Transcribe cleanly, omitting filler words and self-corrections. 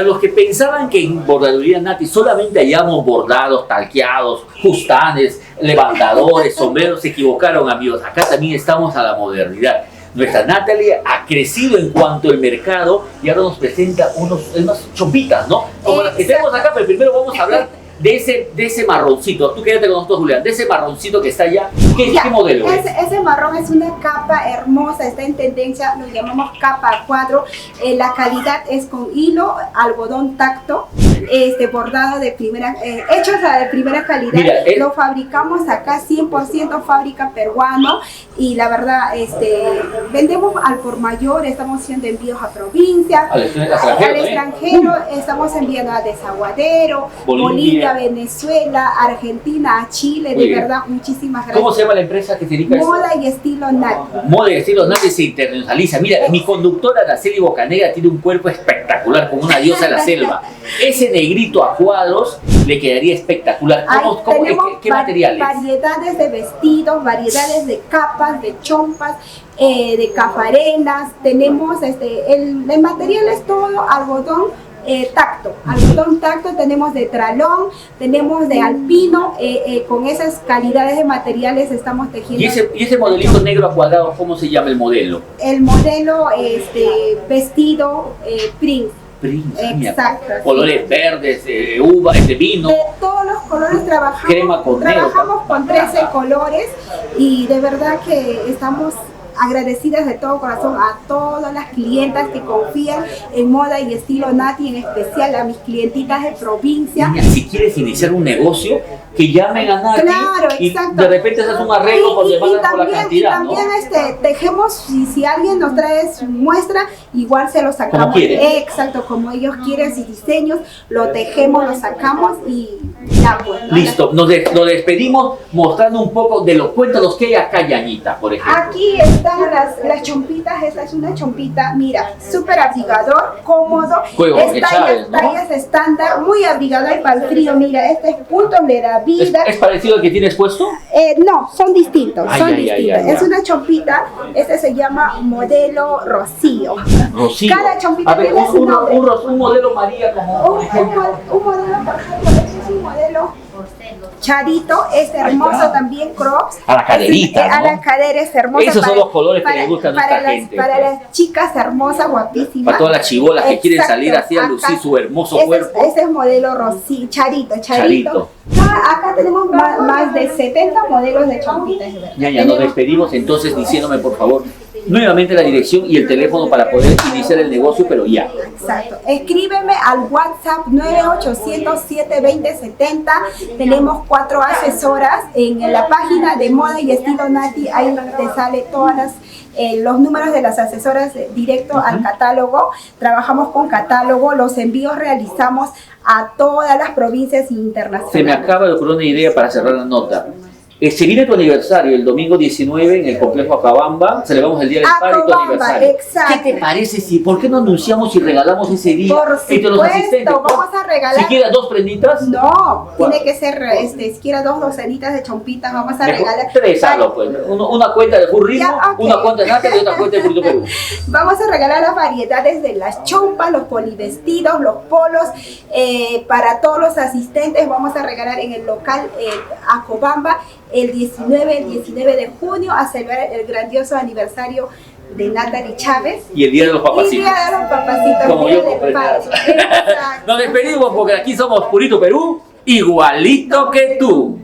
a los que pensaban que en Bordaduría Nati solamente hallamos bordados, talqueados, justanes, levantadores, sombreros, se equivocaron, amigos. Acá también estamos a la modernidad. Nuestra Natalie ha crecido en cuanto al mercado y ahora nos presenta unas chompitas, ¿no? Como las que tenemos acá, pero primero vamos a hablar de ese marroncito. Tú quédate con nosotros, Julián, de ese marroncito que está allá. ¿Qué modelo es? Ese marrón es una capa hermosa, está en tendencia, lo llamamos capa a cuadro. La calidad es con hilo, algodón tacto, bordado de primera, hechos de primera calidad. Mira, lo fabricamos acá 100% fábrica peruano y la verdad, vendemos al por mayor, estamos haciendo envíos a provincia, al extranjero, estamos enviando a Desaguadero, Bolivia, Venezuela, Argentina, Chile, de verdad, muchísimas gracias. ¿Cómo se llama la empresa que se dedica a eso? Moda y Estilo Nati. Moda y Estilo Nati se internacionaliza. Mira, mi conductora Araceli Bocanegra tiene un cuerpo espectacular, como una diosa de la selva. Ese negrito a cuadros le quedaría espectacular. ¿Qué materiales? Variedades de vestidos, variedades de capas, de chompas, de cafarelas. Tenemos, el material es todo algodón. Algodón tacto, tenemos de tralón, tenemos de alpino, con esas calidades de materiales estamos tejiendo. ¿Y ese modelito negro a cuadrado, cómo se llama el modelo? El modelo, vestido Prince. Exacto. Colores verdes, uva, vino. De todos los colores trabajamos. Crema con trabajamos con 13 colores y de verdad que estamos agradecidas de todo corazón a todas las clientas que confían en Moda y Estilo Nati, en especial a mis clientitas de provincia. Mira, si quieres iniciar un negocio, que llamen a Nati. Claro, y exacto. De repente haces un arreglo por demanda por la cantidad, y también, tejemos, si alguien nos trae su muestra, igual se lo sacamos. Como quieren. Exacto, como ellos quieren sus diseños, lo tejemos, lo sacamos y ya pues. Listo, nos despedimos mostrando un poco de los cuéntanos que hay acá, Yañita, por ejemplo. Aquí están las chompitas. Esta es una chompita, mira, súper abrigador, cómodo. Tallas estándar, muy abrigador para el frío. Mira, este es punto de la vida. ¿Es parecido al que tienes puesto? No, son distintos. Es una chompita, este se llama modelo Rocío. Rocío. Cada chompita tiene su nombre. Un modelo María como... Un modelo, por ejemplo, este es un modelo Charito, es hermoso también, crops. A la caderita, ¿no? A la cadera es hermosa. Esos son los colores que les gustan a esta gente. Para las chicas hermosas, guapísimas. Para todas las chibolas que quieren salir así a lucir su hermoso cuerpo. Ese es modelo Rosy, Charito. Acá tenemos más de 70 modelos de chompitas. Ya, nos despedimos entonces diciéndome, por favor, nuevamente la dirección y el teléfono para poder iniciar el negocio, pero ya. Exacto. Escríbeme al WhatsApp 9800-720-70. Tenemos 4 asesoras en la página de Moda y Estilo Nati. Ahí te sale todas los números de las asesoras directo al catálogo. Trabajamos con catálogo, los envíos realizamos a todas las provincias internacionales. Se me acaba de ocurrir una idea para cerrar la nota. Se viene tu aniversario el domingo 19 en el complejo Acabamba, celebramos el día del padre y tu aniversario. Exacto. ¿Qué te parece por qué no anunciamos y regalamos ese día entre los asistentes? Vamos a regalar. ¿Siquiera 2 prenditas? No, tiene que ser, siquiera 2 docenitas de chompitas, vamos a regalar. 3 algo, pues. Una cuenta de Full Ritmo, una cuenta de Nata y otra cuenta de Purito Perú. Vamos a regalar las variedades de las chompas, los polivestidos, los polos, para todos los asistentes. Vamos a regalar en el local Acobamba el 19 de junio a celebrar el grandioso aniversario de Natalie Chávez. Y el Día de los Papacitos. Y el Día de los Papacitos. Como yo compré. Nos despedimos porque aquí somos Purito Perú, igualito que tú.